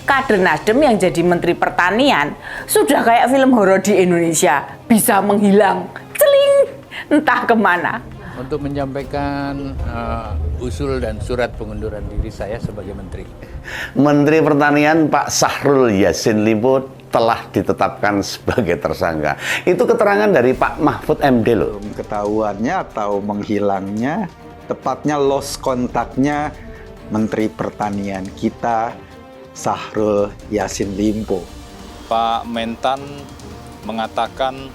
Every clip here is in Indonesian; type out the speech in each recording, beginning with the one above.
kader Nasdem yang jadi Menteri Pertanian sudah kayak film horor di Indonesia, bisa menghilang, celing, entah kemana. Untuk menyampaikan usul dan surat pengunduran diri saya sebagai Menteri. Menteri Pertanian Pak Syahrul Yassin Limpo telah ditetapkan sebagai tersangka. Itu keterangan dari Pak Mahfud MD loh. Ketahuannya atau menghilangnya, tepatnya lost kontaknya Menteri Pertanian kita, Syahrul Yassin Limpo. Pak Mentan mengatakan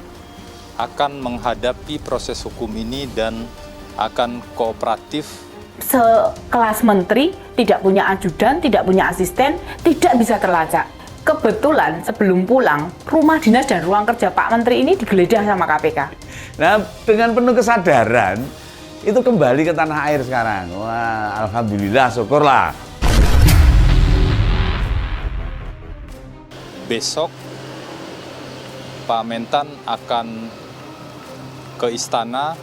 akan menghadapi proses hukum ini dan akan kooperatif. Sekelas menteri, tidak punya ajudan, tidak punya asisten, tidak bisa terlacak. Kebetulan sebelum pulang, rumah dinas dan ruang kerja Pak Menteri ini digeledah sama KPK. Nah, dengan penuh kesadaran, itu kembali ke tanah air sekarang. Wah, alhamdulillah, syukurlah. Besok, Pak Mentan akan ke istana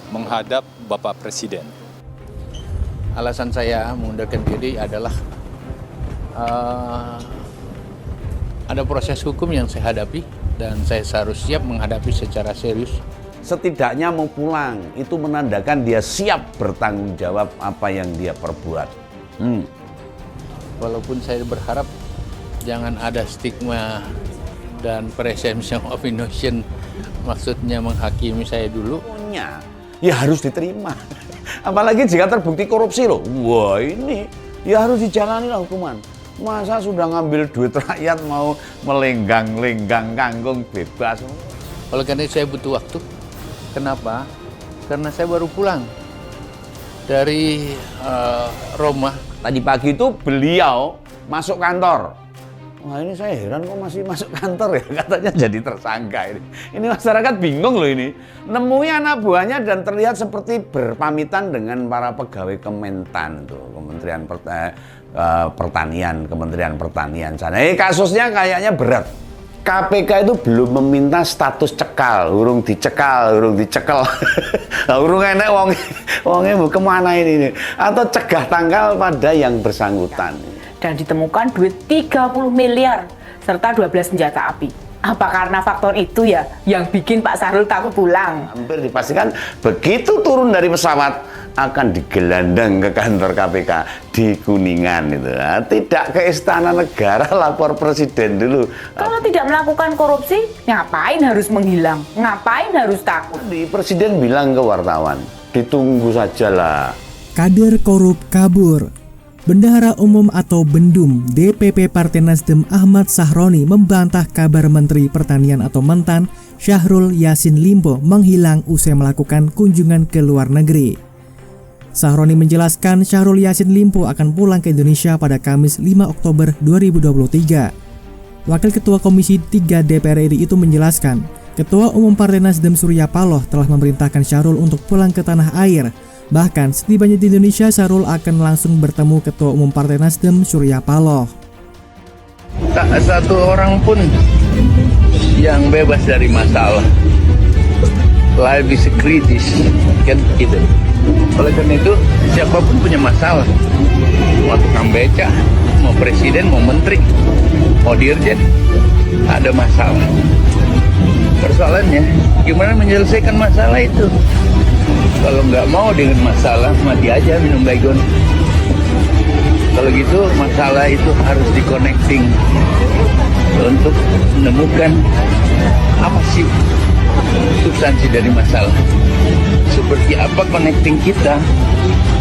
menghadap Bapak Presiden. Alasan saya mengundurkan diri adalah ada proses hukum yang saya hadapi dan saya harus siap menghadapi secara serius. Setidaknya mau pulang, itu menandakan dia siap bertanggung jawab apa yang dia perbuat. Walaupun saya berharap jangan ada stigma dan presumption of innocence, maksudnya menghakimi saya dulu. Ya harus diterima. Apalagi jika terbukti korupsi loh. Wah, ini ya harus dijalani lah hukuman. Masa sudah ngambil duit rakyat mau melenggang-lenggang kangkung bebas. Oleh karena itu saya butuh waktu. Kenapa? Karena saya baru pulang dari Roma. Tadi pagi itu beliau masuk kantor. Wah, ini saya heran kok masih masuk kantor ya, katanya jadi tersangka ini. Ini masyarakat bingung loh ini. Nemui anak buahnya dan terlihat seperti berpamitan dengan para pegawai Kementan tuh, Kementerian Pertanian sana. Kasusnya kayaknya berat. KPK itu belum meminta status cekal, urung dicekel. Urung enek wonge mau kemana ini? Atau cegah tanggal pada yang bersangkutan. Dan ditemukan duit 30 miliar serta 12 senjata api. Apa karena faktor itu ya yang bikin Pak Syahrul takut pulang? Hampir dipastikan begitu turun dari pesawat akan digelandang ke kantor KPK di Kuningan itu. Nah, tidak ke Istana Negara, lapor Presiden dulu. Kalau tidak melakukan korupsi, ngapain harus menghilang? Ngapain harus takut? Presiden bilang ke wartawan, ditunggu sajalah. Kader korup kabur. Bendahara Umum atau Bendum DPP Partai Nasdem Ahmad Sahroni membantah kabar Menteri Pertanian atau Mentan Syahrul Yassin Limpo menghilang usai melakukan kunjungan ke luar negeri. Sahroni menjelaskan Syahrul Yassin Limpo akan pulang ke Indonesia pada Kamis 5 Oktober 2023. Wakil Ketua Komisi 3 DPR RI itu menjelaskan, Ketua Umum Partai Nasdem Surya Paloh telah memerintahkan Syahrul untuk pulang ke tanah air. Bahkan setibanya di Indonesia, Syahrul akan langsung bertemu Ketua Umum Partai Nasdem Surya Paloh. Tak satu orang pun yang bebas dari masalah. Life is kritis, kan gitu. Oleh karena itu, siapapun punya masalah. Mau tukang beca, mau presiden, mau menteri, mau dirjen, ada masalah. Persoalannya, gimana menyelesaikan masalah itu? Kalau nggak mau dengan masalah, mati aja minum baygon. Kalau gitu, masalah itu harus di-connecting untuk menemukan apa sih substansi dari masalah. Seperti apa connecting kita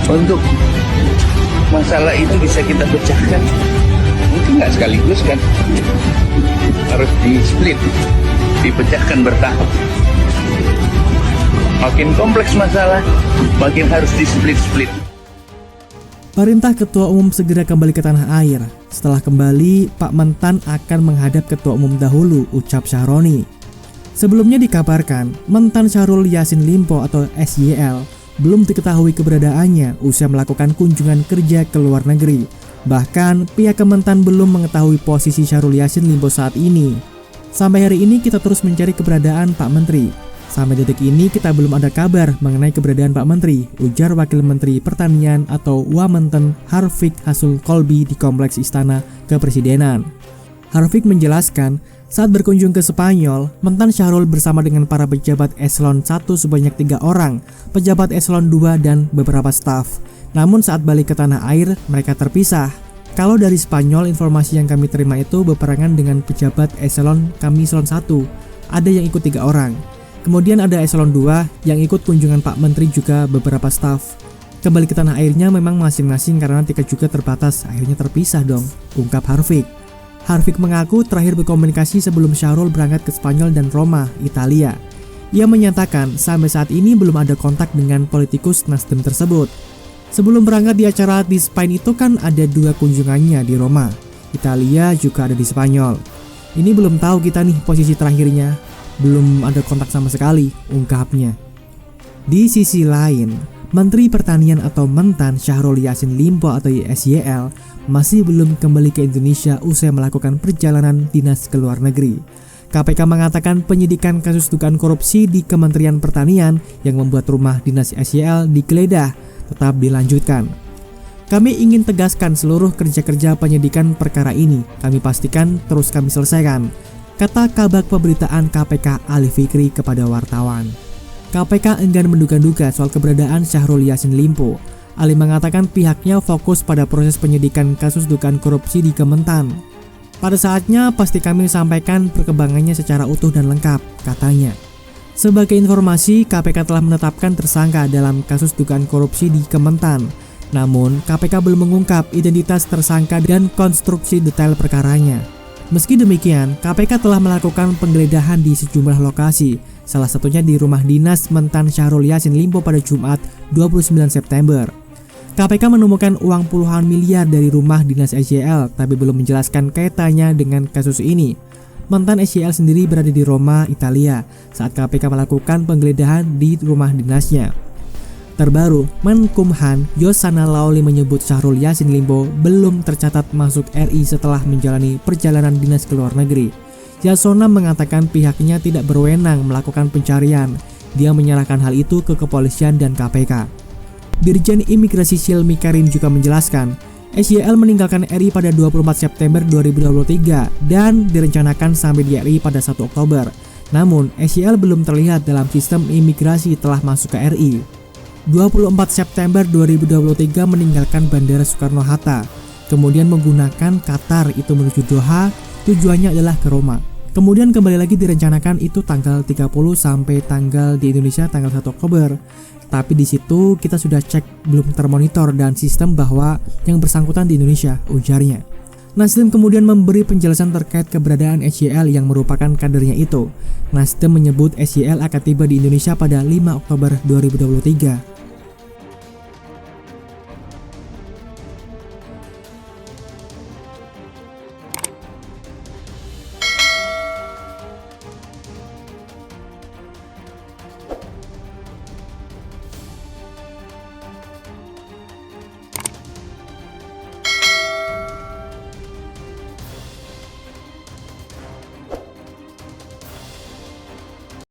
untuk masalah itu bisa kita pecahkan. Mungkin nggak sekaligus kan, harus di-split, dipecahkan bertahap. Makin kompleks masalah, makin harus di-split-split. Perintah Ketua Umum segera kembali ke tanah air. Setelah kembali, Pak Mentan akan menghadap Ketua Umum dahulu, ucap Sahroni. Sebelumnya dikabarkan, Mentan Syahrul Yassin Limpo atau SYL belum diketahui keberadaannya usai melakukan kunjungan kerja ke luar negeri. Bahkan, pihak Kementan belum mengetahui posisi Syahrul Yassin Limpo saat ini. Sampai hari ini kita terus mencari keberadaan Pak Menteri. Sampai detik ini kita belum ada kabar mengenai keberadaan Pak Menteri, ujar Wakil Menteri Pertanian atau Wamenten Harvick Hasul Kolbi di Kompleks Istana Kepresidenan. Harvick menjelaskan, saat berkunjung ke Spanyol, Mentan Syahrul bersama dengan para pejabat eselon 1 sebanyak 3 orang, pejabat eselon 2 dan beberapa staf. Namun saat balik ke tanah air, mereka terpisah. Kalau dari Spanyol, informasi yang kami terima itu berperangan dengan pejabat eselon kami eselon 1, ada yang ikut 3 orang. Kemudian ada eselon 2 yang ikut kunjungan Pak Menteri juga beberapa staf. Kembali ke tanah airnya memang masing-masing karena tiket juga terbatas, akhirnya terpisah dong, ungkap Harvick. Harvick mengaku terakhir berkomunikasi sebelum Syahrul berangkat ke Spanyol dan Roma, Italia. Ia menyatakan sampai saat ini belum ada kontak dengan politikus Nasdem tersebut. Sebelum berangkat di acara di Spain itu kan ada 2 kunjungannya di Roma, Italia juga ada di Spanyol. Ini belum tahu kita nih posisi terakhirnya, belum ada kontak sama sekali, ungkapnya. Di sisi lain, Menteri Pertanian atau Mentan Syahrul Yassin Limpo atau SYL masih belum kembali ke Indonesia usai melakukan perjalanan dinas ke luar negeri. KPK mengatakan penyidikan kasus dugaan korupsi di Kementerian Pertanian yang membuat rumah dinas SYL digeledah tetap dilanjutkan. Kami ingin tegaskan seluruh kerja-kerja penyidikan perkara ini, kami pastikan terus kami selesaikan, kata Kabag Pemberitaan KPK Ali Fikri kepada wartawan. KPK enggan menduga-duga soal keberadaan Syahrul Yassin Limpo. Ali mengatakan pihaknya fokus pada proses penyidikan kasus dugaan korupsi di Kementan. Pada saatnya pasti kami sampaikan perkembangannya secara utuh dan lengkap, katanya. Sebagai informasi, KPK telah menetapkan tersangka dalam kasus dugaan korupsi di Kementan. Namun, KPK belum mengungkap identitas tersangka dan konstruksi detail perkaranya. Meski demikian, KPK telah melakukan penggeledahan di sejumlah lokasi, salah satunya di rumah dinas Mentan Syahrul Yassin Limpo pada Jumat 29 September. KPK menemukan uang puluhan miliar dari rumah dinas SYL, tapi belum menjelaskan kaitannya dengan kasus ini. Mentan SYL sendiri berada di Roma, Italia, saat KPK melakukan penggeledahan di rumah dinasnya. Terbaru, Menkumham Yasona Lawli menyebut Syahrul Yassin Limpo belum tercatat masuk RI setelah menjalani perjalanan dinas ke luar negeri. Yasona mengatakan pihaknya tidak berwenang melakukan pencarian. Dia menyerahkan hal itu ke kepolisian dan KPK. Dirjen Imigrasi Silmi Karim juga menjelaskan, SYL meninggalkan RI pada 24 September 2023 dan direncanakan sampai di RI pada 1 Oktober. Namun, SYL belum terlihat dalam sistem imigrasi telah masuk ke RI. 24 September 2023 meninggalkan Bandara Soekarno-Hatta, kemudian menggunakan Qatar itu menuju Doha, tujuannya adalah ke Roma. Kemudian kembali lagi direncanakan itu tanggal 30 sampai tanggal di Indonesia tanggal 1 Oktober. Tapi di situ kita sudah cek belum termonitor dan sistem bahwa yang bersangkutan di Indonesia, ujarnya. Nasdem kemudian memberi penjelasan terkait keberadaan SYL yang merupakan kadernya itu. Nasdem menyebut SYL akan tiba di Indonesia pada 5 Oktober 2023.